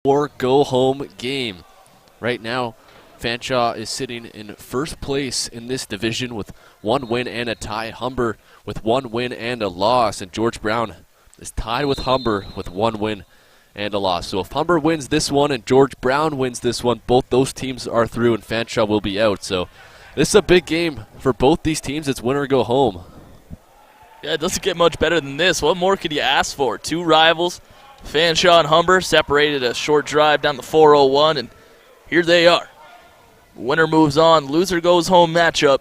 or go home game. Right now, Fanshawe is sitting in first place in this division with 1 win and a tie. Humber with 1 win and a loss, and George Brown is tied with Humber with 1 win and a loss. So if Humber wins this one and George Brown wins this one, both those teams are through and Fanshawe will be out. So this is a big game for both these teams. It's win or go home. Yeah, it doesn't get much better than this. What more could you ask for? Two rivals, Fanshawe and Humber, separated a short drive down the 401, and here they are. Winner moves on, loser goes home matchup.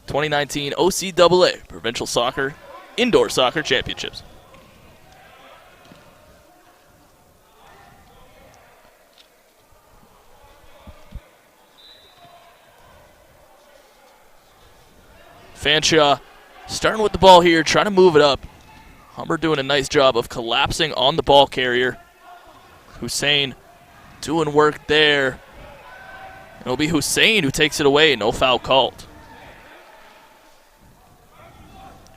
2019 OCAA Provincial Soccer Indoor Soccer Championships. Fanshawe starting with the ball here, trying to move it up. Humber doing a nice job of collapsing on the ball carrier. Hussein doing work there. It'll be Hussein who takes it away, no foul called.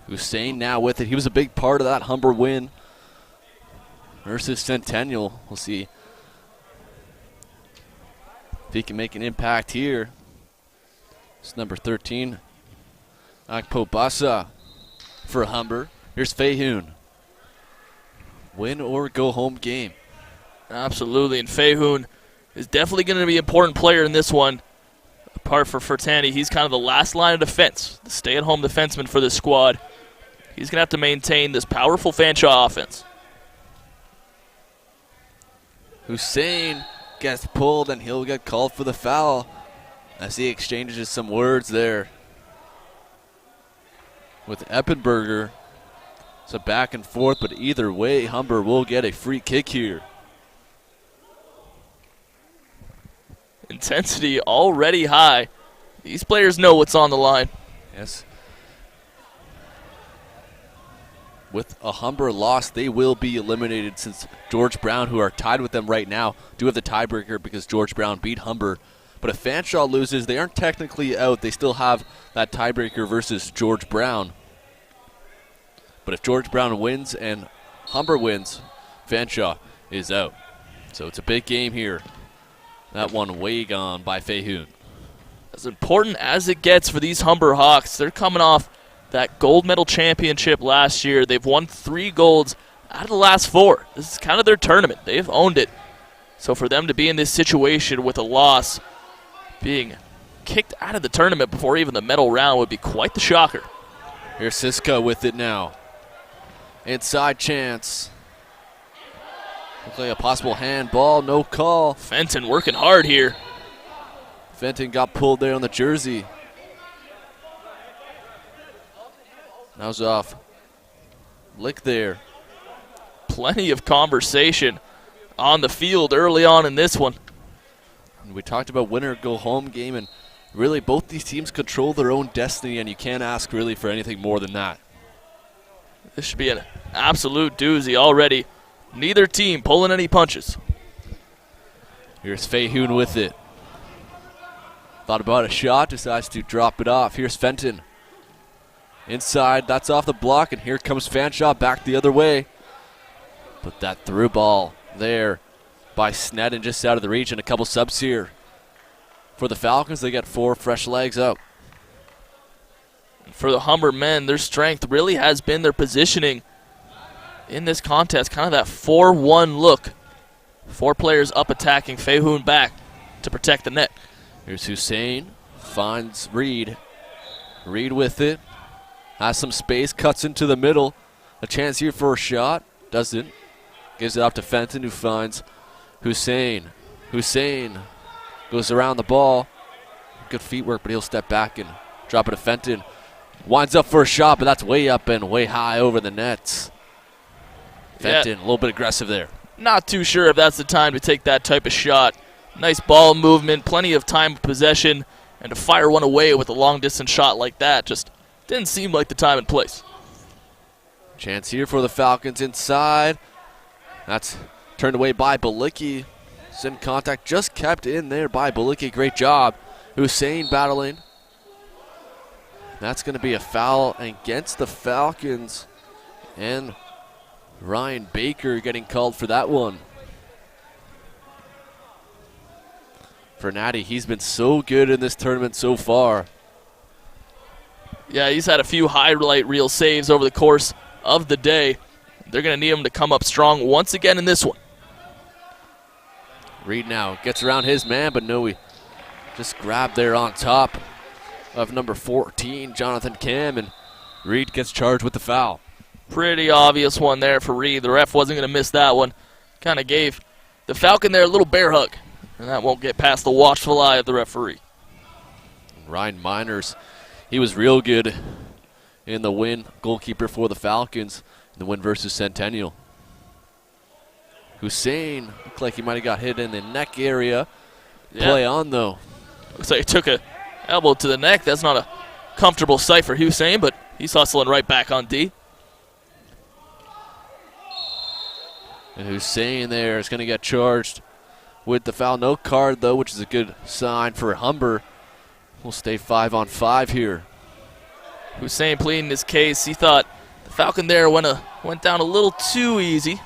Hussein now with it. He was a big part of that Humber win versus Centennial. We'll see if he can make an impact here. It's number 13. Akpo Bassa for Humber. Here's Fayhoun. Win or go home game. Absolutely, and Fayhoun is definitely going to be an important player in this one. Apart from Fertani, he's kind of the last line of defense, the stay-at-home defenseman for this squad. He's going to have to maintain this powerful Fanshawe offense. Hussein gets pulled, and he'll get called for the foul as he exchanges some words there with Eppenberger. It's a back and forth, but either way, Humber will get a free kick here. Intensity already high. These players know what's on the line. Yes. With a Humber loss, they will be eliminated since George Brown, who are tied with them right now, do have the tiebreaker because George Brown beat Humber. But if Fanshawe loses, they aren't technically out. They still have that tiebreaker versus George Brown. But if George Brown wins and Humber wins, Fanshawe is out. So it's a big game here. That one way gone by Fayhoun. As important as it gets for these Humber Hawks, they're coming off that gold medal championship last year. They've won 3 golds out of the last 4. This is kind of their tournament. They've owned it. So for them to be in this situation with a loss, being kicked out of the tournament before even the medal round would be quite the shocker. Here's Siska with it now. Inside chance. Looks like a possible handball, no call. Fenton working hard here. Fenton got pulled there on the jersey. That was off. Lick there. Plenty of conversation on the field early on in this one. We talked about winner go home game, and really both these teams control their own destiny, and you can't ask really for anything more than that. This should be an absolute doozy already. Neither team pulling any punches. Here's Fayhoun with it. Thought about a shot, decides to drop it off. Here's Fenton. Inside, that's off the block, and here comes Fanshawe back the other way. But that through ball there by Sneddon just out of the reach, and a couple subs here. For the Falcons, they get 4 fresh legs up. For the Humber men, their strength really has been their positioning in this contest. Kind of that 4-1 look. 4 players up attacking, Fayhoun back to protect the net. Here's Hussein, finds Reed. Reed with it. Has some space, cuts into the middle. A chance here for a shot. Doesn't. Gives it off to Fenton, who finds Hussein. Hussein goes around the ball. Good feet work, but he'll step back and drop it to Fenton. Winds up for a shot, but that's way up and way high over the nets. Fenton, a little bit aggressive there. Not too sure if that's the time to take that type of shot. Nice ball movement, plenty of time of possession, and to fire one away with a long-distance shot like that just didn't seem like the time and place. Chance here for the Falcons inside. That's turned away by Balicki. Sin contact just kept in there by Balicki. Great job. Hussein battling. That's going to be a foul against the Falcons. And Ryan Baker getting called for that one. for Natty. He's been so good in this tournament so far. Yeah, he's had a few highlight reel saves over the course of the day. They're going to need him to come up strong once again in this one. Reed now gets around his man, but no, he just grabbed there on top of number 14, Jonathan Cam, and Reed gets charged with the foul. Pretty obvious one there for Reed. The ref wasn't going to miss that one. Kind of gave the Falcon there a little bear hug, and that won't get past the watchful eye of the referee. Ryan Miners, he was real good in the win, goalkeeper for the Falcons, in the win versus Centennial. Hussein looked like he might have got hit in the neck area. Yeah. Play on, though. Looks like he took a elbow to the neck. That's not a comfortable sight for Hussein, but he's hustling right back on D. And Hussein there is going to get charged with the foul. No card, though, which is a good sign for Humber. We'll stay 5-on-5 here. Hussein pleading his case. He thought the Falcon there went down a little too easy.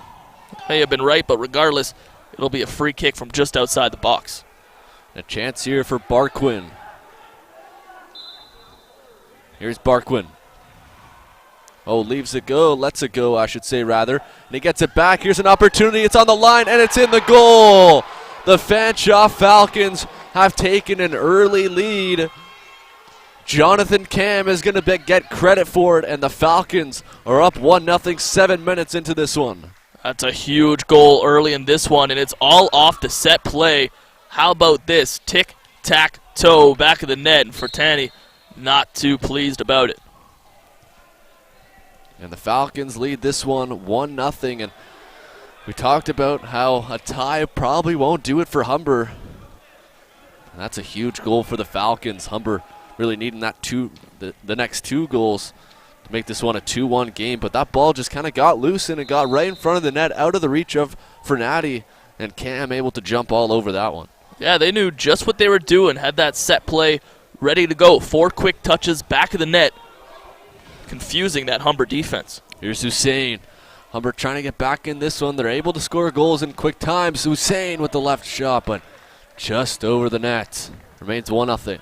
May have been right, but regardless, it'll be a free kick from just outside the box. A chance here for Barquin. Here's Barquin. Oh, leaves it go, lets it go, I should say, rather. And he gets it back. Here's an opportunity. It's on the line, and it's in the goal. The Fanshawe Falcons have taken an early lead. Jonathan Cam is going to get credit for it, and the Falcons are up 1-0, 7 minutes into this one. That's a huge goal early in this one, and it's all off the set play. How about this? Tic-tac-toe back of the net, and Fertani not too pleased about it. And the Falcons lead this one 1-0, and we talked about how a tie probably won't do it for Humber. And that's a huge goal for the Falcons. Humber really needing that the next 2 goals to make this one a 2-1 game, but that ball just kind of got loose and it got right in front of the net, out of the reach of Fernati, and Cam able to jump all over that one. Yeah, they knew just what they were doing, had that set play ready to go. 4 quick touches back of the net, confusing that Humber defense. Here's Hussein. Humber trying to get back in this one. They're able to score goals in quick times. Hussein with the left shot, but just over the net. Remains 1-0.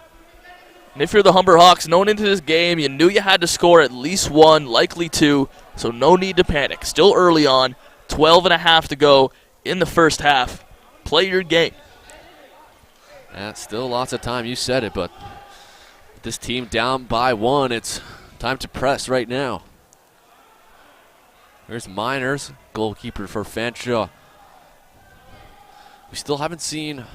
And if you're the Humber Hawks, going into this game, you knew you had to score at least 1, likely 2, so no need to panic. Still early on, 12.5 to go in the first half. Play your game. Yeah, still lots of time. You said it, but this team down by 1, it's time to press right now. There's Miners, goalkeeper for Fanshawe. We still haven't seen,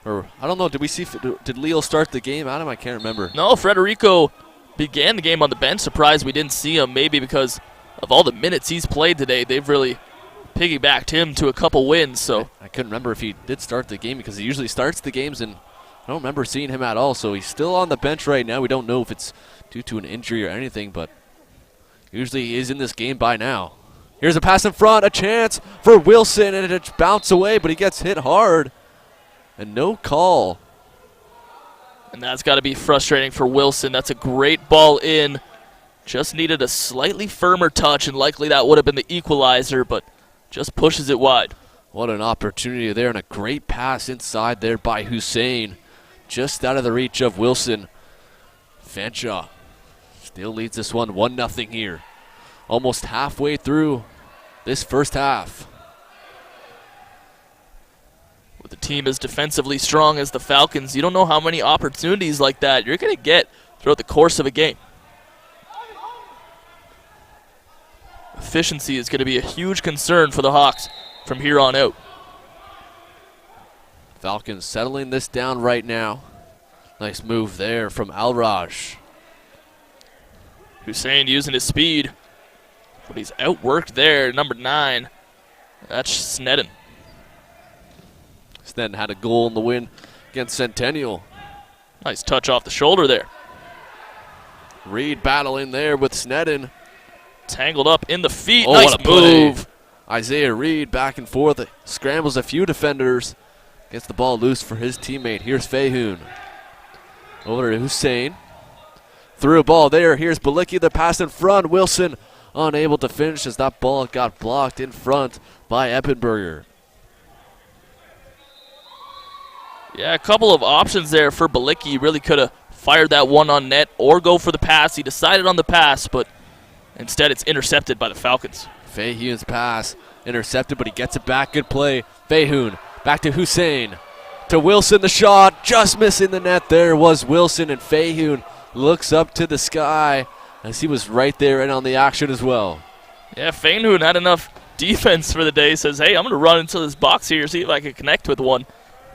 or I don't know, did Leo start the game, Adam? I can't remember. No, Frederico began the game on the bench. Surprised we didn't see him, maybe because of all the minutes he's played today. They've really piggybacked him to a couple wins. So I couldn't remember if he did start the game, because he usually starts the games, and I don't remember seeing him at all. So he's still on the bench right now. We don't know if it's due to an injury or anything, but usually he is in this game by now. Here's a pass in front, a chance for Wilson, and it bounced away, but he gets hit hard. And no call. And that's got to be frustrating for Wilson. That's a great ball in. Just needed a slightly firmer touch, and likely that would have been the equalizer, but just pushes it wide. What an opportunity there, and a great pass inside there by Hussein. Just out of the reach of Wilson. Fanshawe still leads this one 1-0 here. Almost halfway through this first half. With the team as defensively strong as the Falcons, you don't know how many opportunities like that you're going to get throughout the course of a game. Efficiency is going to be a huge concern for the Hawks from here on out. Falcons settling this down right now. Nice move there from Alraj. Hussein using his speed, but he's outworked there. Number 9, that's Snedden. Snedden had a goal in the win against Centennial. Nice touch off the shoulder there. Reed battling there with Snedden. Tangled up in the feet. Oh, nice what a play. move. Isaiah Reed back and forth. Scrambles a few defenders. Gets the ball loose for his teammate. Here's Fayhoun. Over to Hussein. Through a ball there. Here's Balicki. The pass in front. Wilson unable to finish as that ball got blocked in front by Eppenberger. Yeah, a couple of options there for Balicki. He really could have fired that one on net or go for the pass. He decided on the pass, but instead it's intercepted by the Falcons. Fayhoon's pass intercepted, but he gets it back. Good play. Fayhoon back to Hussein. To Wilson, the shot. Just missing the net. There was Wilson, and Fayhoon looks up to the sky as he was right there and on the action as well. Yeah, Fayhoon had enough defense for the day. Says, hey, I'm going to run into this box here, see if I can connect with one.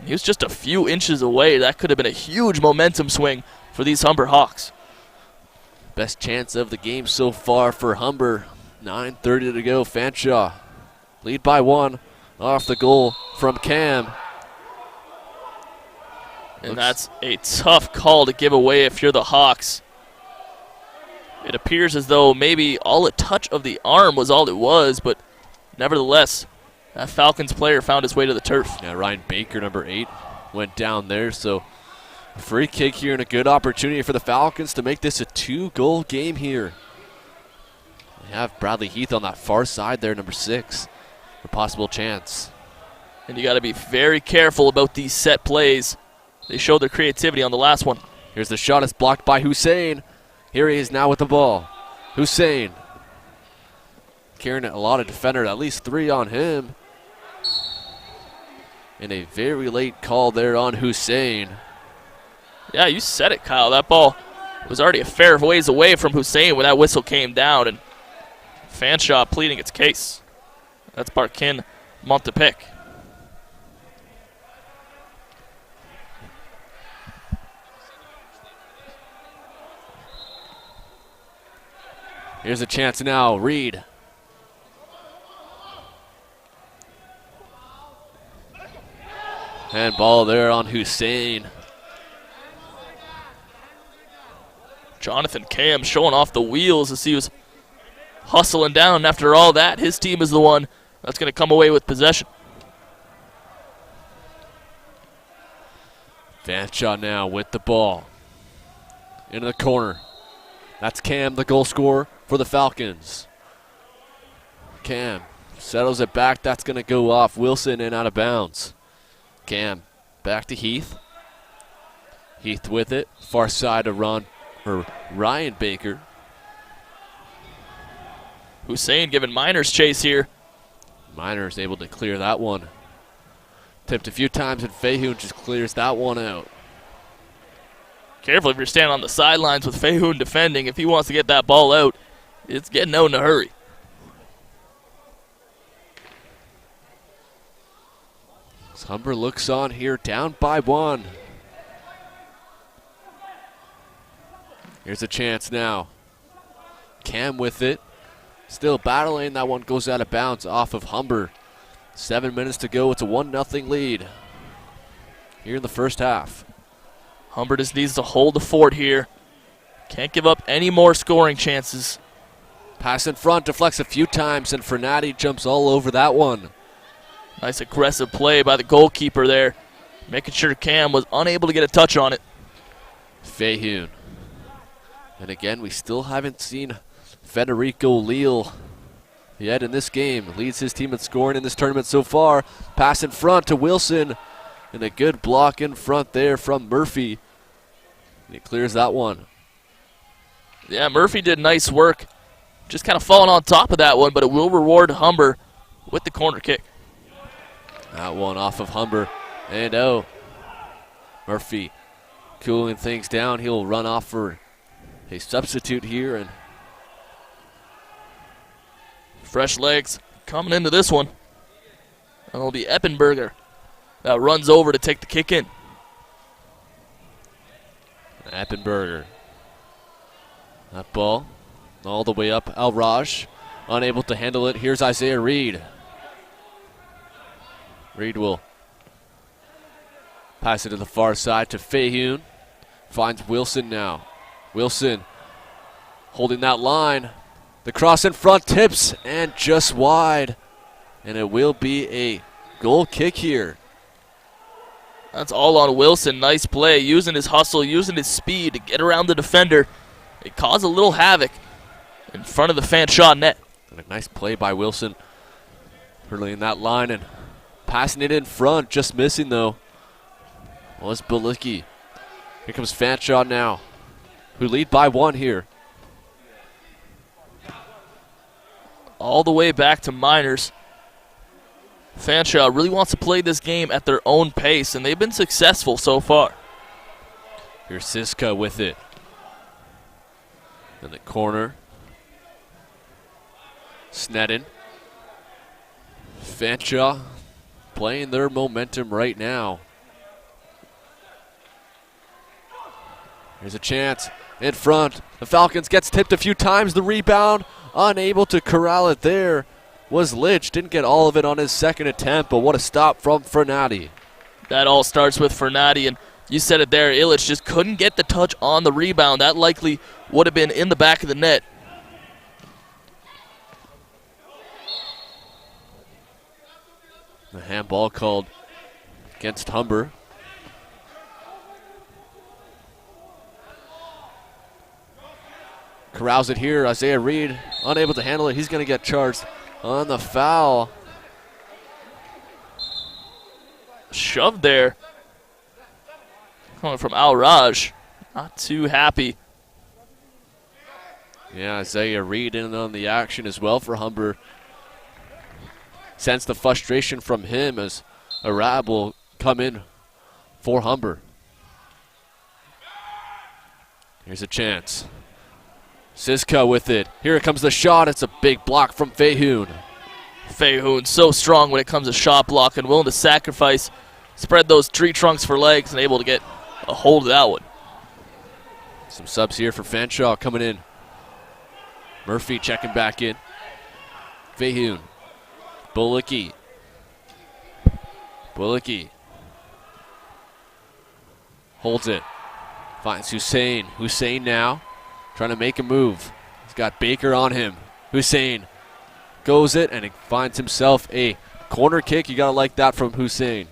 He was just a few inches away. That could have been a huge momentum swing for these Humber Hawks. Best chance of the game so far for Humber. 9:30 to go. Fanshawe lead by 1 off the goal from Cam. And that's a tough call to give away if you're the Hawks. It appears as though maybe all a touch of the arm was all it was, but nevertheless, that Falcons player found his way to the turf. Yeah, Ryan Baker, number 8, went down there. So a free kick here and a good opportunity for the Falcons to make this a 2-goal game here. They have Bradley Heath on that far side there, number 6, for possible chance. And you got to be very careful about these set plays. They showed their creativity on the last one. Here's the shot. It's blocked by Hussein. Here he is now with the ball. Hussein carrying a lot of defender, at least 3 on him. And a very late call there on Hussein. Yeah, you said it, Kyle. That ball was already a fair ways away from Hussein when that whistle came down, and Fanshawe pleading its case. That's Barkin Montepic. Here's a chance now. Reed. Handball there on Hussein. Jonathan Cam showing off the wheels as he was hustling down. After all that, his team is the one that's going to come away with possession. Fanshawe now with the ball. Into the corner. That's Cam, the goal scorer for the Falcons. Cam settles it back. That's going to go off. Wilson and out of bounds. Cam back to Heath. Heath with it. Far side of Ryan Baker. Hussein giving Miners chase here. Miners able to clear that one. Tipped a few times and Fayhoon just clears that one out. Careful if you're standing on the sidelines with Fayhoon defending. If he wants to get that ball out, it's getting out in a hurry. Humber looks on here, down by 1. Here's a chance now. Cam with it. Still battling. That one goes out of bounds off of Humber. 7 minutes to go. It's a 1-0 lead here in the first half. Humber just needs to hold the fort here. Can't give up any more scoring chances. Pass in front, deflects a few times, and Fernati jumps all over that one. Nice aggressive play by the goalkeeper there, making sure Cam was unable to get a touch on it. Fayhoon. And again, we still haven't seen Federico Leal yet in this game. Leads his team in scoring in this tournament so far. Pass in front to Wilson. And a good block in front there from Murphy. And he clears that one. Yeah, Murphy did nice work. Just kind of falling on top of that one, but it will reward Humber with the corner kick. That one off of Humber. And Murphy cooling things down. He'll run off for a substitute here. And fresh legs coming into this one. And it'll be Eppenberger that runs over to take the kick in. Eppenberger. That ball all the way up. Al-Raj unable to handle it. Here's Isaiah Reed. Reed will pass it to the far side to Fayhoon. Finds Wilson now. Wilson holding that line. The cross in front tips and just wide. And it will be a goal kick here. That's all on Wilson. Nice play, using his hustle, using his speed to get around the defender. It caused a little havoc in front of the Fanshawe net. And a nice play by Wilson. Hurling that line and passing it in front, just missing though. was Balicki. Here comes Fanshawe now, who lead by 1 here. All the way back to Miners. Fanshawe really wants to play this game at their own pace, and they've been successful so far. Here's Siska with it. In the corner. Sneddon. Fanshawe playing their momentum right now. Here's a chance in front. The Falcons gets tipped a few times. The rebound, unable to corral it there, was Litch. Didn't get all of it on his second attempt, but what a stop from Fernati. That all starts with Fernati, and you said it there. Illich just couldn't get the touch on the rebound. That likely would have been in the back of the net. The handball called against Humber. Corrals it here. Isaiah Reed unable to handle it. He's going to get charged on the foul. Shoved there. Coming from Al Raj. Not too happy. Yeah, Isaiah Reed in on the action as well for Humber. Sense the frustration from him as Arab will come in for Humber. Here's a chance. Siska with it. Here comes the shot. It's a big block from Fayhoon. Fayhoon so strong when it comes to shot block and willing to sacrifice, spread those tree trunks for legs and able to get a hold of that one. Some subs here for Fanshawe coming in. Murphy checking back in. Fayhoon. Balicki. Balicki. Holds it. Finds Hussein. Hussein now trying to make a move. He's got Baker on him. Hussein goes it, and he finds himself a corner kick. You got to like that from Hussein.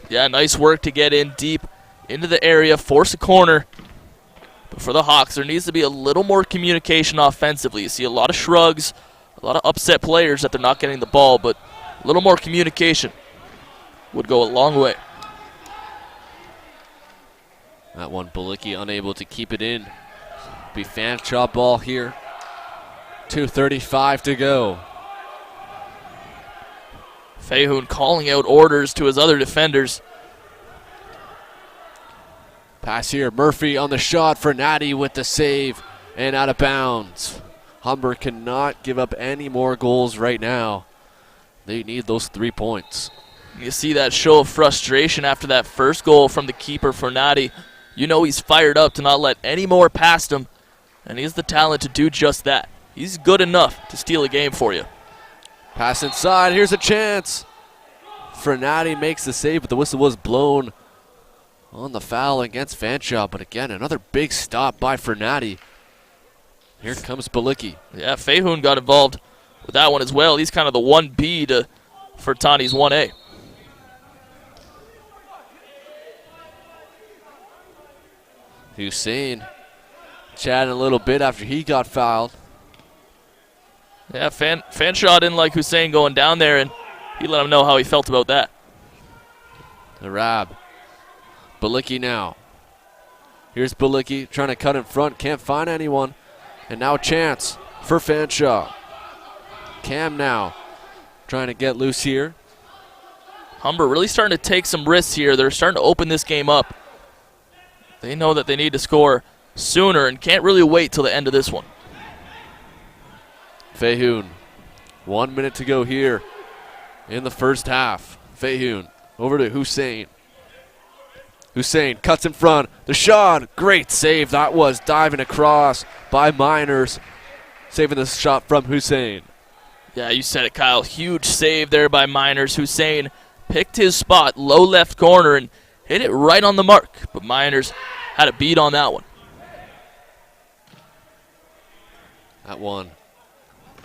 Yeah, nice work to get in deep into the area, force a corner. But for the Hawks, there needs to be a little more communication offensively. You see a lot of shrugs, a lot of upset players that they're not getting the ball, but a little more communication would go a long way. That one, Balicki unable to keep it in. Be Fanshawe ball here. 2:35 to go. Fayhoon calling out orders to his other defenders. Pass here, Murphy on the shot for Natty with the save and out of bounds. Humber cannot give up any more goals right now. They need those 3 points. You see that show of frustration after that first goal from the keeper for Natty. You know he's fired up to not let any more past him, and he has the talent to do just that. He's good enough to steal a game for you. Pass inside, here's a chance. Fernati makes the save, but the whistle was blown on the foul against Fanshawe. But again, another big stop by Fernati. Here comes Balicki. Yeah, Fayhoon got involved with that one as well. He's kind of the 1B to Furtani's 1A. Hussein chatting a little bit after he got fouled. Yeah, Fanshawe didn't like Hussein going down there, and he let him know how he felt about that. Arab. Balicki now. Here's Balicki trying to cut in front. Can't find anyone. And now a chance for Fanshawe. Cam now trying to get loose here. Humber really starting to take some risks here. They're starting to open this game up. They know that they need to score sooner and can't really wait till the end of this one. Fayhoon. 1 minute to go here in the first half. Fayhoon over to Hussein. Hussein cuts in front. The shot. Great save. That was diving across by Miners. Saving the shot from Hussein. Yeah, you said it, Kyle. Huge save there by Miners. Hussein picked his spot, low left corner, and hit it right on the mark. But Miners had a beat on that one. That one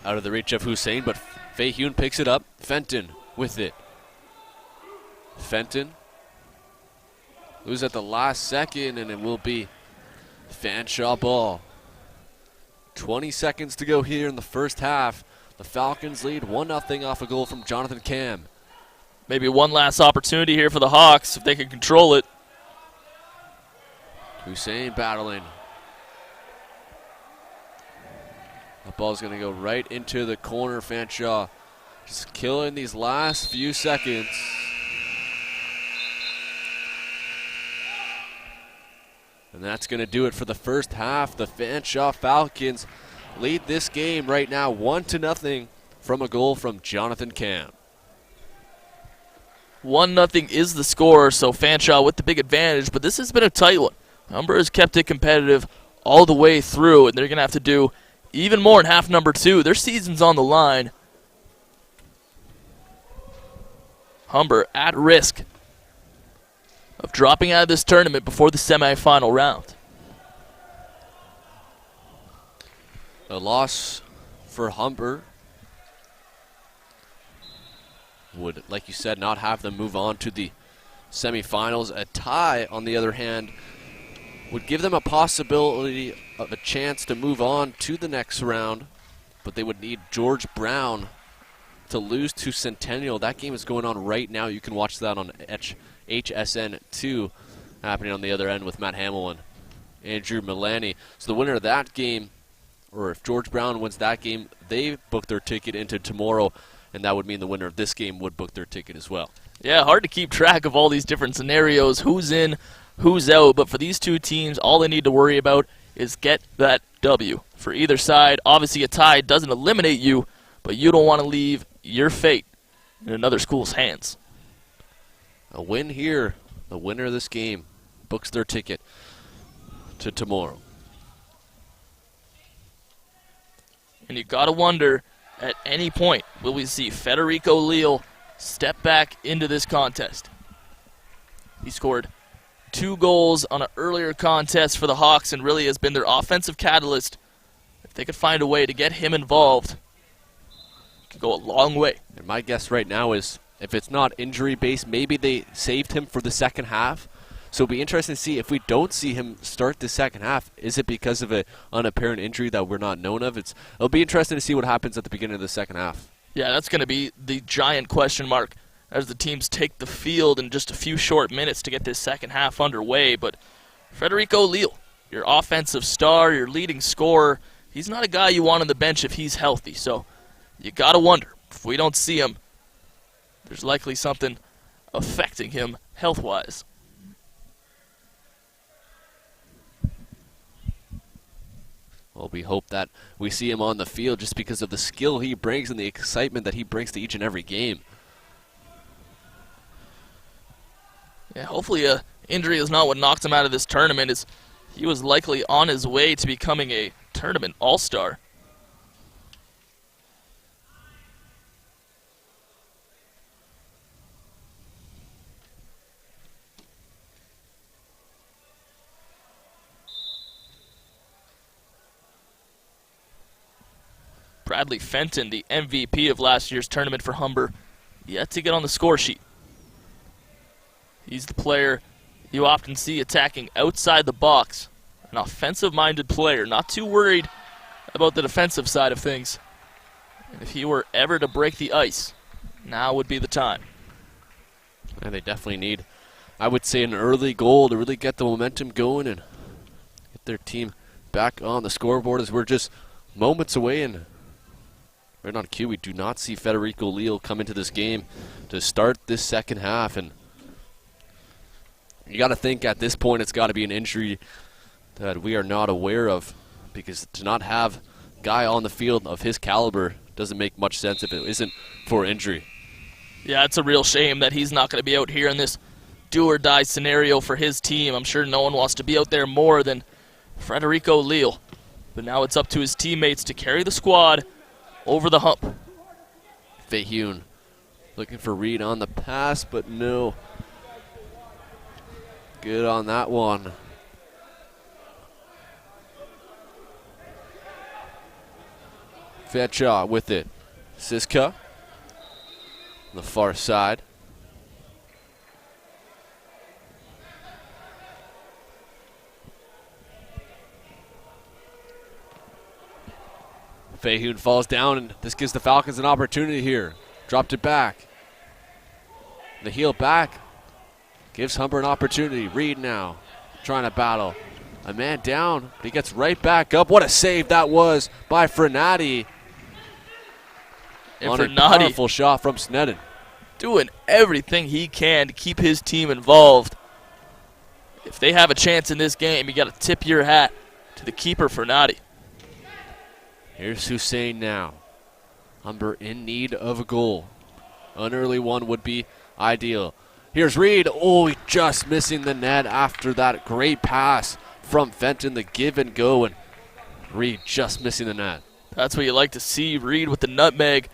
out of the reach of Hussein, but Fayhoon picks it up. Fenton with it. Fenton lose at the last second, and it will be Fanshawe ball. 20 seconds to go here in the first half. The Falcons lead 1-0 off a goal from Jonathan Cam. Maybe one last opportunity here for the Hawks if they can control it. Hussein battling. The ball's going to go right into the corner. Fanshawe just killing these last few seconds. And that's going to do it for the first half. The Fanshawe Falcons lead this game right now 1-0 from a goal from Jonathan Camp. 1-0 is the score, so Fanshawe with the big advantage, but this has been a tight one. Humber has kept it competitive all the way through, and they're going to have to do even more in half number 2. Their season's on the line. Humber at risk of dropping out of this tournament before the semifinal round. A loss for Humber would, like you said, not have them move on to the semifinals. A tie, on the other hand, would give them a possibility of a chance to move on to the next round, but they would need George Brown to lose to Centennial. That game is going on right now. You can watch that on HSN2 happening on the other end with Matt Hamill and Andrew Milani. So the winner of that game, or if George Brown wins that game, they book their ticket into tomorrow, and that would mean the winner of this game would book their ticket as well. Yeah, hard to keep track of all these different scenarios, who's in, who's out, but for these two teams, all they need to worry about is get that W. For either side, obviously a tie doesn't eliminate you, but you don't want to leave your fate in another school's hands. A win here, the winner of this game books their ticket to tomorrow. And you got to wonder, at any point, will we see Federico Leal step back into this contest? He scored 2 goals on an earlier contest for the Hawks and really has been their offensive catalyst. If they could find a way to get him involved, it could go a long way. And my guess right now is, if it's not injury-based, maybe they saved him for the second half. So it'll be interesting to see if we don't see him start the second half. Is it because of an unapparent injury that we're not known of? It'll be interesting to see what happens at the beginning of the second half. Yeah, that's going to be the giant question mark as the teams take the field in just a few short minutes to get this second half underway. But Federico Leal, your offensive star, your leading scorer, he's not a guy you want on the bench if he's healthy. So you got to wonder, if we don't see him, there's likely something affecting him health-wise. Well, we hope that we see him on the field just because of the skill he brings and the excitement that he brings to each and every game. Yeah, hopefully an injury is not what knocked him out of this tournament. As he was likely on his way to becoming a tournament all-star. Bradley Fenton, the MVP of last year's tournament for Humber, yet to get on the score sheet. He's the player you often see attacking outside the box. An offensive-minded player, not too worried about the defensive side of things. And if he were ever to break the ice, now would be the time. And they definitely need, I would say, an early goal to really get the momentum going and get their team back on the scoreboard, as we're just moments away. And right on cue, we do not see Federico Leal come into this game to start this second half. And you got to think at this point it's got to be an injury that we are not aware of, because to not have a guy on the field of his caliber doesn't make much sense if it isn't for injury. Yeah, it's a real shame that he's not going to be out here in this do-or-die scenario for his team. I'm sure no one wants to be out there more than Federico Leal. But now it's up to his teammates to carry the squad over the hump. Fahun looking for Reed on the pass, but no. Good on that one. Fanshawe with it. Siska on the far side. Fahun falls down, and this gives the Falcons an opportunity here. Dropped it back. The heel back gives Humber an opportunity. Reed now trying to battle. A man down, but he gets right back up. What a save that was by Frenati. And on a Frenati powerful shot from Sneddon. doing everything he can to keep his team involved. If they have a chance in this game, you got to tip your hat to the keeper, Frenati. Here's Hussein now. Humber in need of a goal. An early one would be ideal. Here's Reed. Oh, he just missing the net after that great pass from Fenton, the give and go, and Reed just missing the net. That's what you like to see. Reed with the nutmeg.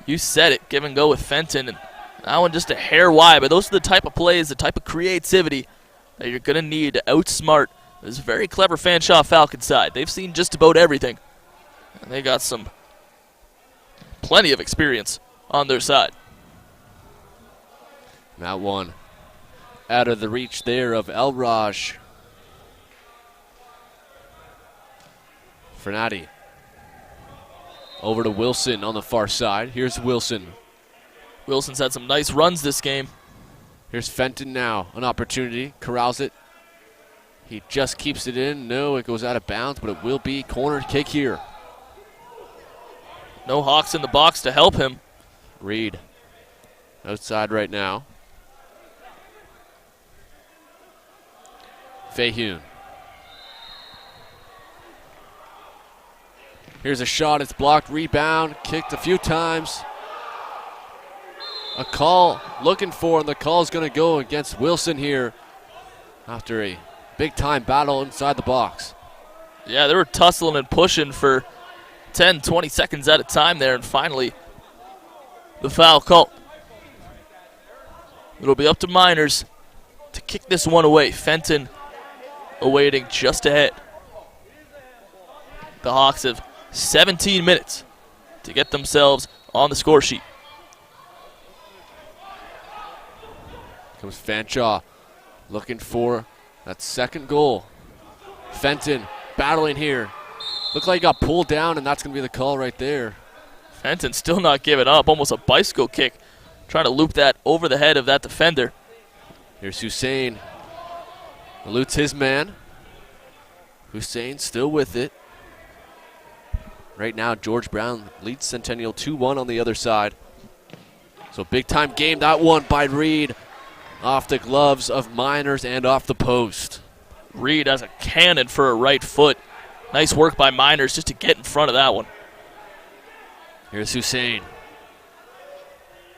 You said it, give and go with Fenton, and that one just a hair wide, but those are the type of plays, the type of creativity that you're going to need to outsmart this very clever Fanshawe Falcon side. They've seen just about everything, and they got plenty of experience on their side. That one out of the reach there of Elraj. Frenati over to Wilson on the far side. Here's Wilson. Wilson's had some nice runs this game. Here's Fenton now, an opportunity, corrals it. He just keeps it in. No, it goes out of bounds, but it will be corner kick here. No Hawks in the box to help him. Reed outside right now. Fahun. Here's a shot, it's blocked, rebound, kicked a few times. A call looking for, and the call is going to go against Wilson here after a big-time battle inside the box. Yeah, they were tussling and pushing for 10, 20 seconds at a time there, and finally the foul called. It'll be up to Miners to kick this one away. Fenton awaiting just ahead. The Hawks have 17 minutes to get themselves on the score sheet. Comes Fanshawe looking for that second goal. Fenton battling here. Looked like he got pulled down, and that's going to be the call right there. Fenton still not giving up. Almost a bicycle kick. Trying to loop that over the head of that defender. Here's Hussein. Eludes his man. Hussein still with it. Right now, George Brown leads Centennial 2-1 on the other side. So big-time game, that one by Reed. Off the gloves of Miners and off the post. Reed has a cannon for a right foot. Nice work by Miners just to get in front of that one. Here's Hussein.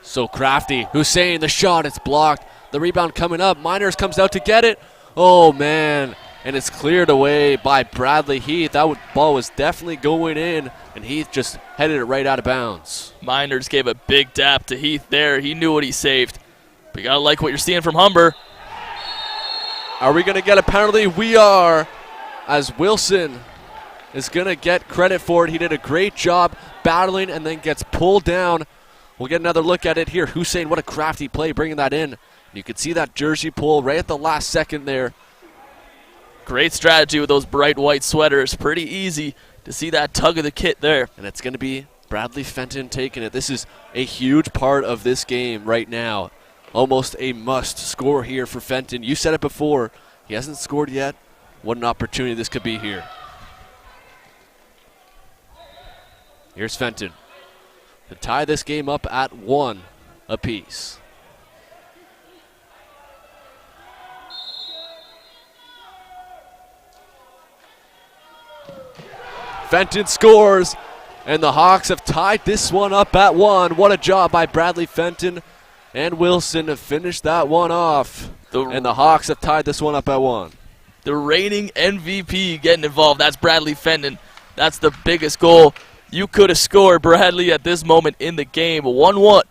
So crafty. Hussein, the shot, it's blocked. The rebound coming up. Miners comes out to get it. Oh, man. And it's cleared away by Bradley Heath. That ball was definitely going in, and Heath just headed it right out of bounds. Miners gave a big dap to Heath there. He knew what he saved. But you got to like what you're seeing from Humber. Are we going to get a penalty? We are, as Wilson is going to get credit for it. He did a great job battling and then gets pulled down. We'll get another look at it here. Hussein, what a crafty play bringing that in. You could see that jersey pull right at the last second there. Great strategy with those bright white sweaters. Pretty easy to see that tug of the kit there. And it's going to be Bradley Fenton taking it. This is a huge part of this game right now. Almost a must score here for Fenton. You said it before. He hasn't scored yet. What an opportunity this could be here. Here's Fenton to tie this game up at 1 apiece. Fenton scores, and the Hawks have tied this one up at 1. What a job by Bradley Fenton and Wilson to finish that one off. And the Hawks have tied this one up at 1. The reigning MVP getting involved. That's Bradley Fenton. That's the biggest goal you could have scored, Bradley, at this moment in the game. 1-1.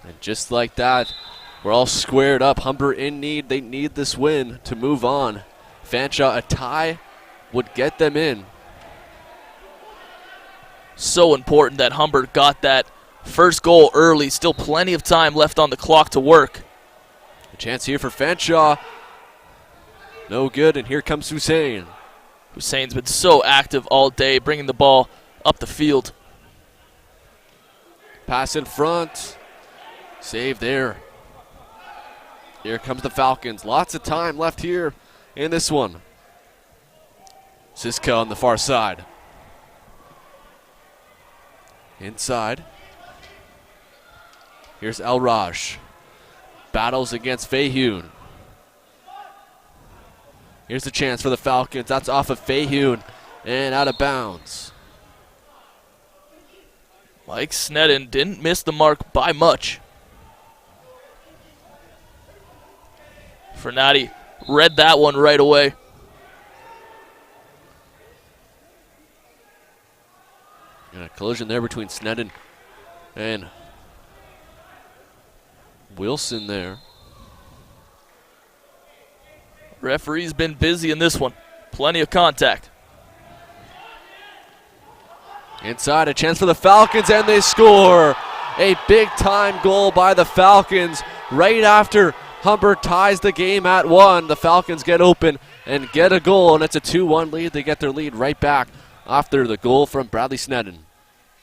And just like that, we're all squared up. Humber in need. They need this win to move on. Fanshawe, a tie would get them in. So important that Humber got that first goal early. Still plenty of time left on the clock to work. A chance here for Fanshawe. No good, and here comes Hussein. Hussein's been so active all day, bringing the ball up the field. Pass in front. Save there. Here comes the Falcons. Lots of time left here in this one. Siska on the far side. Inside. Here's El Raj. Battles against Fayhoun. Here's the chance for the Falcons. That's off of Fayhoun and out of bounds. Mike Sneddon didn't miss the mark by much. Fernati read that one right away. And a collision there between Sneddon and Wilson there. Referee's been busy in this one. Plenty of contact. Inside, a chance for the Falcons, and they score. A big-time goal by the Falcons right after Humber ties the game at 1. The Falcons get open and get a goal, and it's a 2-1 lead. They get their lead right back after the goal from Bradley Sneddon.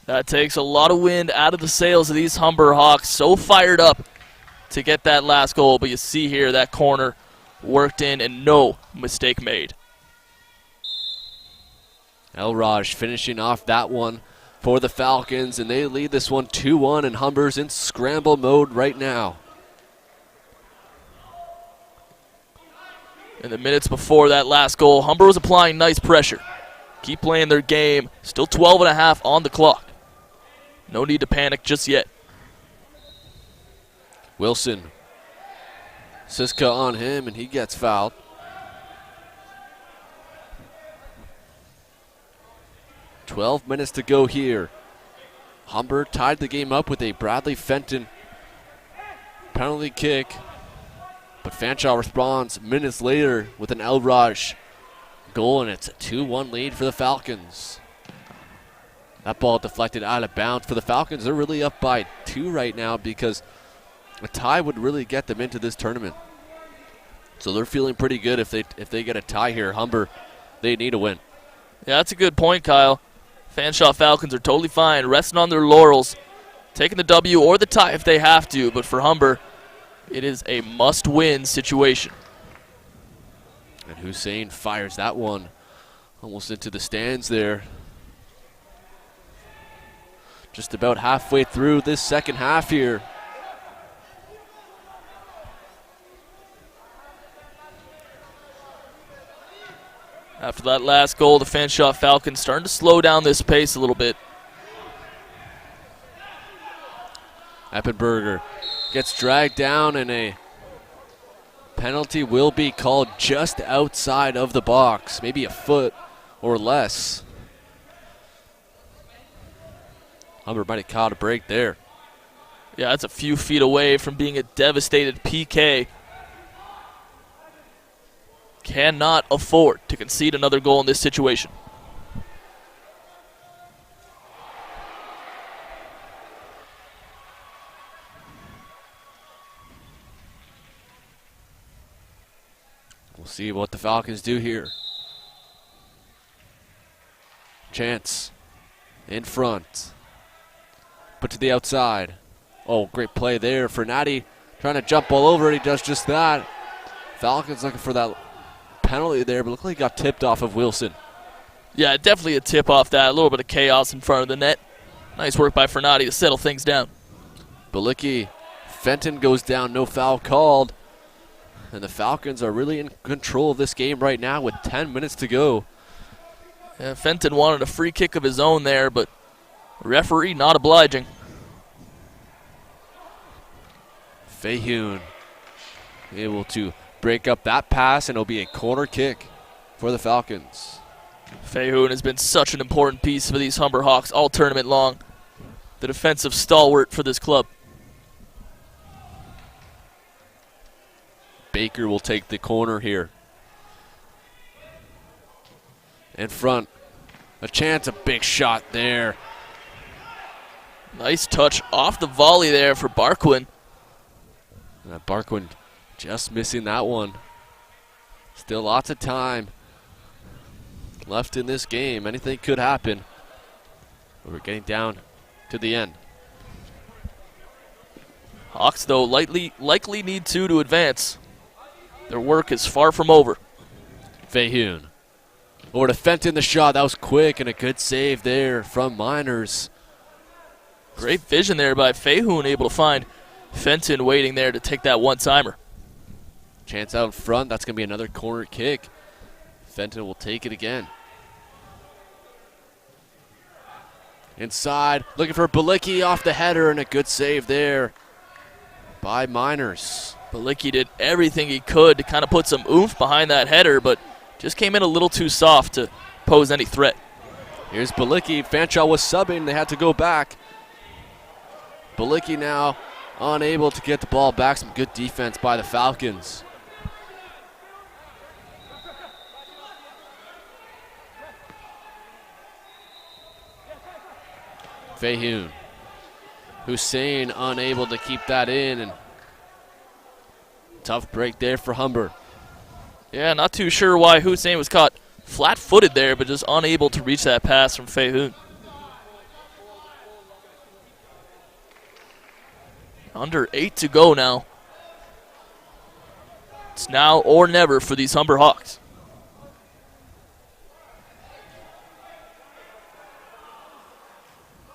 That takes a lot of wind out of the sails of these Humber Hawks. So fired up to get that last goal, but you see here that corner worked in and no mistake made. El Raj finishing off that one for the Falcons, and they lead this one 2-1, and Humber's in scramble mode right now. In the minutes before that last goal, Humber was applying nice pressure. Keep playing their game. Still 12 and a half on the clock. No need to panic just yet. Wilson. Siska on him, and he gets fouled. "12 minutes to go here. Humber tied the game up with a Bradley Fenton penalty kick, but Fanshawe responds minutes later with an El Raj goal, and it's a 2-1 lead for the Falcons. That ball deflected out of bounds for the Falcons. They're really up by 2 right now because a tie would really get them into this tournament. So they're feeling pretty good if they get a tie here. Humber, they need a win. Yeah, that's a good point, Kyle. Fanshawe Falcons are totally fine, resting on their laurels, taking the W or the tie if they have to, but for Humber, it is a must-win situation. And Hussein fires that one almost into the stands there. Just about halfway through this second half here. After that last goal, the Fanshawe Falcons starting to slow down this pace a little bit. Eppenberger gets dragged down, and a penalty will be called just outside of the box, maybe a foot or less. Humber might have caught a break there. Yeah, that's a few feet away from being a devastated PK. Cannot afford to concede another goal in this situation. We'll see what the Falcons do here. Chance in front. Put to the outside. Oh, great play there for Natty. Trying to jump all over it. He does just that. Falcons looking for that penalty there, but looked like he got tipped off of Wilson. Yeah, definitely a tip off that. A little bit of chaos in front of the net. Nice work by Fernati to settle things down. Balicki, Fenton goes down, no foul called. And the Falcons are really in control of this game right now with 10 minutes to go. Yeah, Fenton wanted a free kick of his own there, but referee not obliging. Fayhoun able to break up that pass, and it'll be a corner kick for the Falcons. Fayhoun has been such an important piece for these Humber Hawks all tournament long. The defensive stalwart for this club. Baker will take the corner here. In front. A chance, a big shot there. Nice touch off the volley there for Barquin. Barquin just missing that one. Still lots of time left in this game. Anything could happen. We're getting down to the end. Hawks, though, likely need to advance. Their work is far from over. Fayhoon. Over to Fenton, the shot. That was quick and a good save there from Miners. Great vision there by Fayhoon, able to find Fenton waiting there to take that one-timer. Chance out in front. That's going to be another corner kick. Fenton will take it again. Inside, looking for Balicki off the header, and a good save there by Miners. Balicki did everything he could to kind of put some oomph behind that header, but just came in a little too soft to pose any threat. Here's Balicki. Fanshawe was subbing. They had to go back. Balicki now unable to get the ball back. Some good defense by the Falcons. Fayhoon. Hussein unable to keep that in, and tough break there for Humber. Yeah, not too sure why Hussein was caught flat-footed there, but just unable to reach that pass from Fayhoon. Under 8 to go now. It's now or never for these Humber Hawks.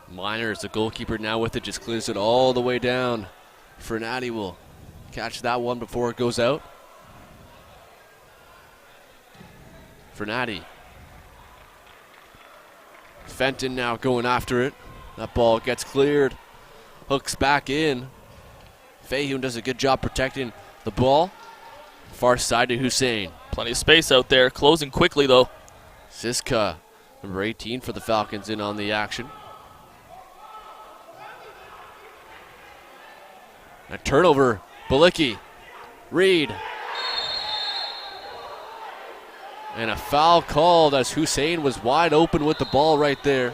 Miners, the goalkeeper, now with it, just clears it all the way down. Fernati will catch that one before it goes out. Fernati. Fenton now going after it. That ball gets cleared. Hooks back in. Fayhoon does a good job protecting the ball. Far side to Hussein. Plenty of space out there. Closing quickly, though. Siska, number 18 for the Falcons, in on the action. A turnover. Balicki. Reed. And a foul called as Hussein was wide open with the ball right there.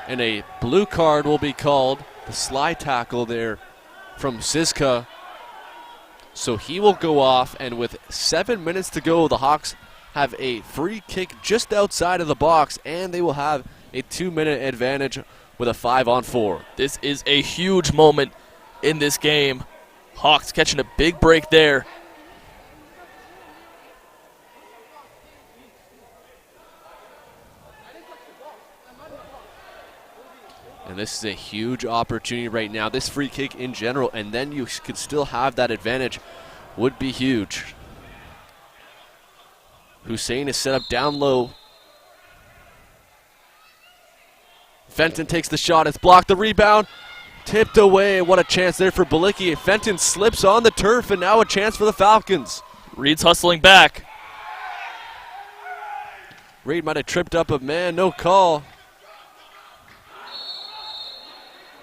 And a blue card will be called. The slide tackle there from Siska. So he will go off, and with 7 minutes to go, the Hawks have a free kick just outside of the box, and they will have a 2-minute advantage with a 5-on-4. This is a huge moment in this game. Hawks catching a big break there. And this is a huge opportunity right now. This free kick in general, and then you could still have that advantage, would be huge. Hussein is set up down low. Fenton takes the shot. It's blocked. The rebound. Tipped away. What a chance there for Balicki. Fenton slips on the turf, and now a chance for the Falcons. Reed's hustling back. Reed might have tripped up a man. No call.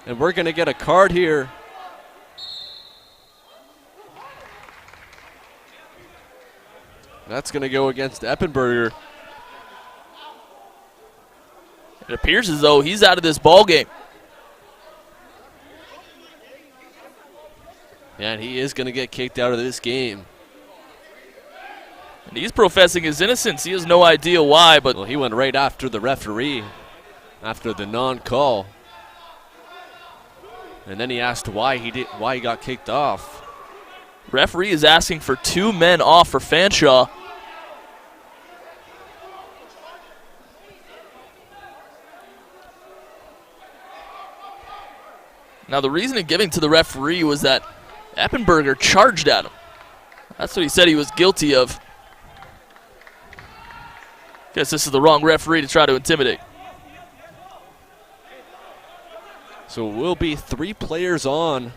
And we're going to get a card here. That's going to go against Eppenberger. It appears as though he's out of this ball game. Yeah, and he is going to get kicked out of this game. And he's professing his innocence. He has no idea why, but well, he went right after the referee after the non-call. And then he asked why he got kicked off. Referee is asking for 2 men off for Fanshawe. Now the reason in giving to the referee was that Eppenberger charged at him. That's what he said he was guilty of. Guess this is the wrong referee to try to intimidate. So it will be 3 players on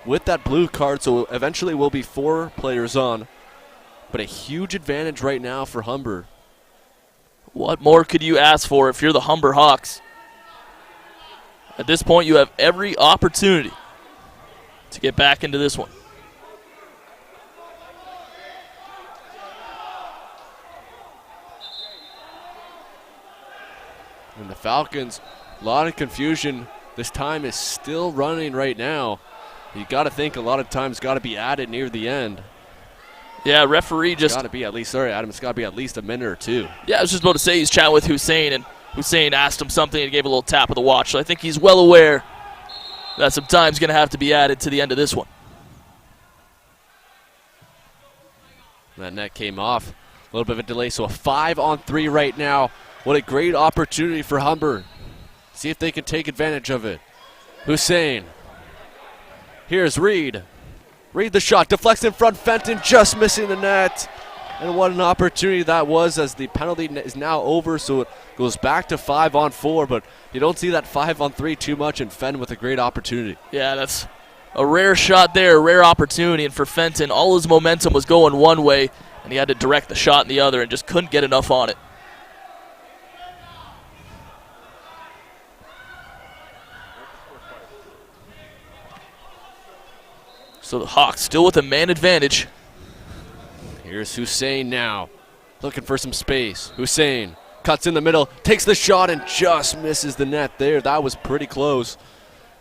with that blue card, so eventually will be 4 players on. But a huge advantage right now for Humber. What more could you ask for if you're the Humber Hawks? At this point, you have every opportunity to get back into this one. And the Falcons, a lot of confusion. This time is still running right now. You got to think a lot of time's got to be added near the end. Yeah, referee just... Got to be at least, sorry, Adam, it's got to be at least a minute or 2. Yeah, I was just about to say he's chatting with Hussein, and Hussein asked him something and gave a little tap of the watch. So I think he's well aware that some time's going to have to be added to the end of this one. That net came off. A little bit of a delay, so a 5-on-3 right now. What a great opportunity for Humber. See if they can take advantage of it. Hussein. Here's Reed. Reed the shot, deflects in front, Fenton just missing the net. And what an opportunity that was, as the penalty is now over, so it goes back to 5-on-4, but you don't see that 5-on-3 too much, and Fenton with a great opportunity. Yeah, that's a rare shot there, a rare opportunity, and for Fenton, all his momentum was going one way, and he had to direct the shot in the other and just couldn't get enough on it. So the Hawks still with a man advantage. Here's Hussein now, looking for some space. Hussein cuts in the middle, takes the shot, and just misses the net there. That was pretty close.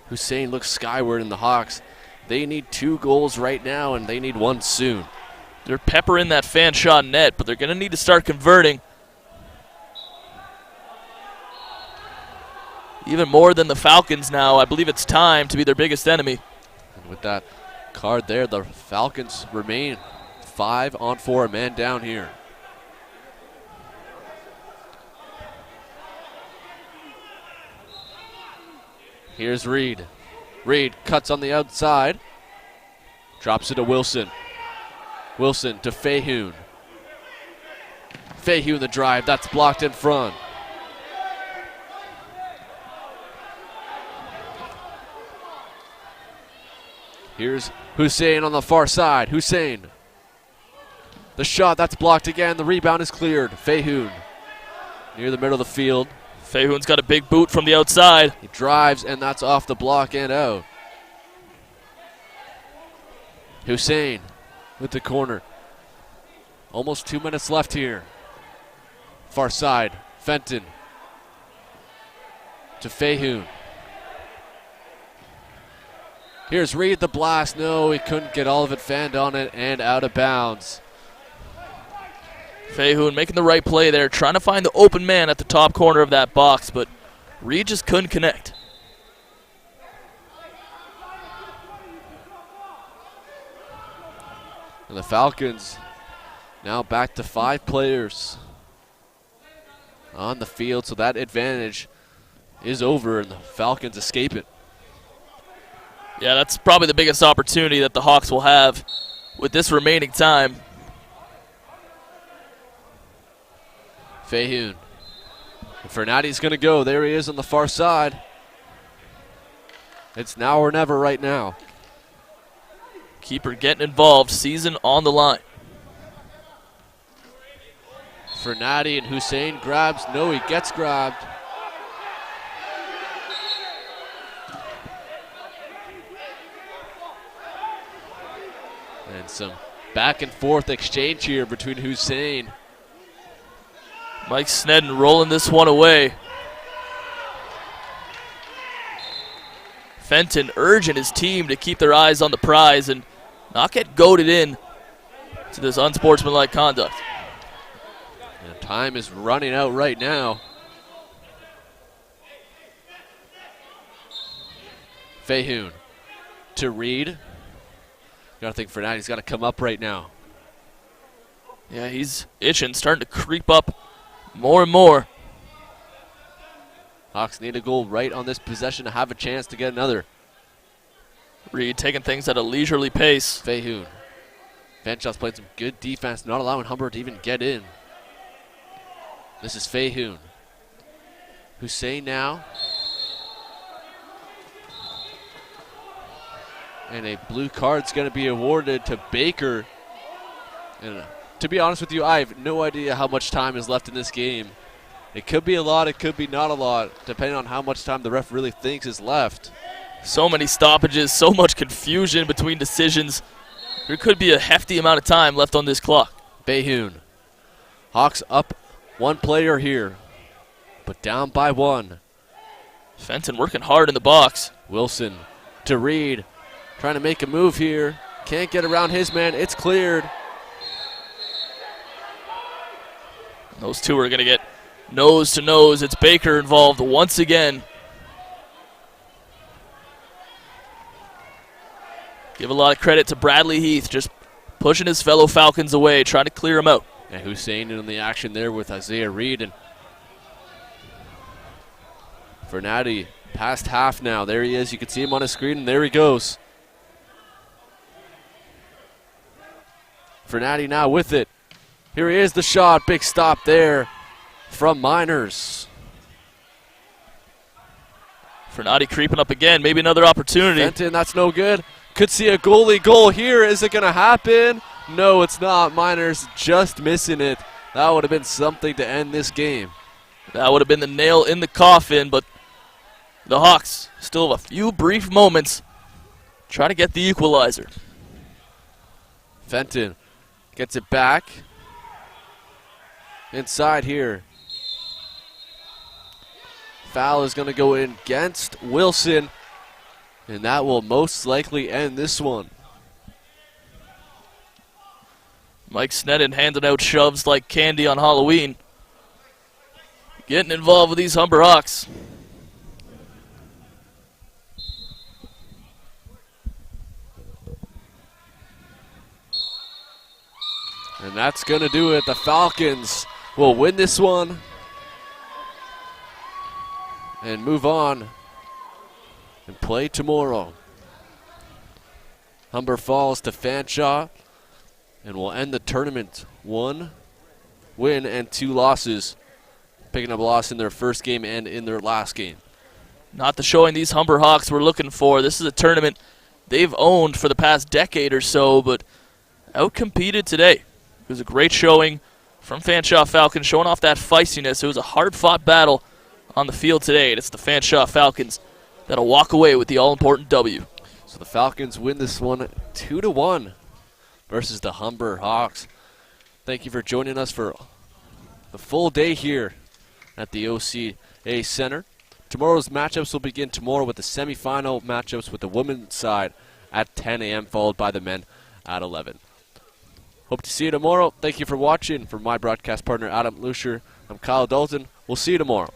Hussein looks skyward, and the Hawks, they need 2 goals right now, and they need 1 soon. They're peppering that Fanshawe net, but they're going to need to start converting. Even more than the Falcons now. I believe it's time to be their biggest enemy. And with that card there, the Falcons remain 5-on-4, a man down here. Here's Reed. Reed cuts on the outside. Drops it to Wilson. Wilson to Fahun. Fahun the drive. That's blocked in front. Here's Hussein on the far side. Hussein. The shot, that's blocked again. The rebound is cleared. Fahun near the middle of the field. Fahun's got a big boot from the outside. He drives, and that's off the block and out. Hussein with the corner. Almost 2 minutes left here. Far side, Fenton to Fahun. Here's Reed, the blast. No, he couldn't get all of it, fanned on it, and out of bounds. Fahun making the right play there, trying to find the open man at the top corner of that box, but Reed just couldn't connect. And the Falcons now back to 5 players on the field, so that advantage is over, and the Falcons escape it. Yeah, that's probably the biggest opportunity that the Hawks will have with this remaining time. Fahun. Fernandes going to go. There he is on the far side. It's now or never right now. Keeper getting involved. Season on the line. Fernandes and Hussein grabs. No, he gets grabbed. And some back and forth exchange here between Hussein. Mike Snedden rolling this one away. Fenton urging his team to keep their eyes on the prize and not get goaded in to this unsportsmanlike conduct. And time is running out right now. Fahun to Reed. Gotta think Fernandes got to come up right now. Yeah, he's itching, starting to creep up more and more. Hawks need a goal right on this possession to have a chance to get another. Reed taking things at a leisurely pace. Fahun. Fanshawe's playing some good defense, not allowing Humber to even get in. This is Fahun. Hussein now. And a blue card's going to be awarded to Baker. And to be honest with you, I have no idea how much time is left in this game. It could be a lot, it could be not a lot, depending on how much time the ref really thinks is left. So many stoppages, so much confusion between decisions. There could be a hefty amount of time left on this clock. Fahun. Hawks up 1 player here, but down by 1. Fenton working hard in the box. Wilson to Reed. Trying to make a move here. Can't get around his man. It's cleared. Those two are going to get nose to nose. It's Baker involved once again. Give a lot of credit to Bradley Heath, just pushing his fellow Falcons away, trying to clear him out. And Hussein in the action there with Isaiah Reed. And Fernati past half now. There he is. You can see him on his screen, and there he goes. Fernati now with it. Here he is, the shot. Big stop there from Miners. Fernati creeping up again. Maybe another opportunity. Fenton, that's no good. Could see a goalie goal here. Is it going to happen? No, it's not. Miners just missing it. That would have been something to end this game. That would have been the nail in the coffin, but the Hawks still have a few brief moments. Try to get the equalizer. Fenton gets it back. Inside here. Foul is going to go in against Wilson, and that will most likely end this one. Mike Sneddon handing out shoves like candy on Halloween. Getting involved with these Humber Hawks. And that's going to do it. The Falcons will win this one and move on and play tomorrow. Humber falls to Fanshawe and will end the tournament 1 win and 2 losses, picking up a loss in their first game and in their last game. Not the showing these Humber Hawks were looking for. This is a tournament they've owned for the past decade or so, but outcompeted today. It was a great showing from Fanshawe Falcons, showing off that feistiness. It was a hard-fought battle on the field today, and it's the Fanshawe Falcons that'll walk away with the all-important W. So the Falcons win this one 2-1 versus the Humber Hawks. Thank you for joining us for the full day here at the OCAA Center. Tomorrow's matchups will begin tomorrow with the semifinal matchups with the women's side at 10 a.m., followed by the men at 11. Hope to see you tomorrow. Thank you for watching. For my broadcast partner, Adam Lucier, I'm Kyle Dalton. We'll see you tomorrow.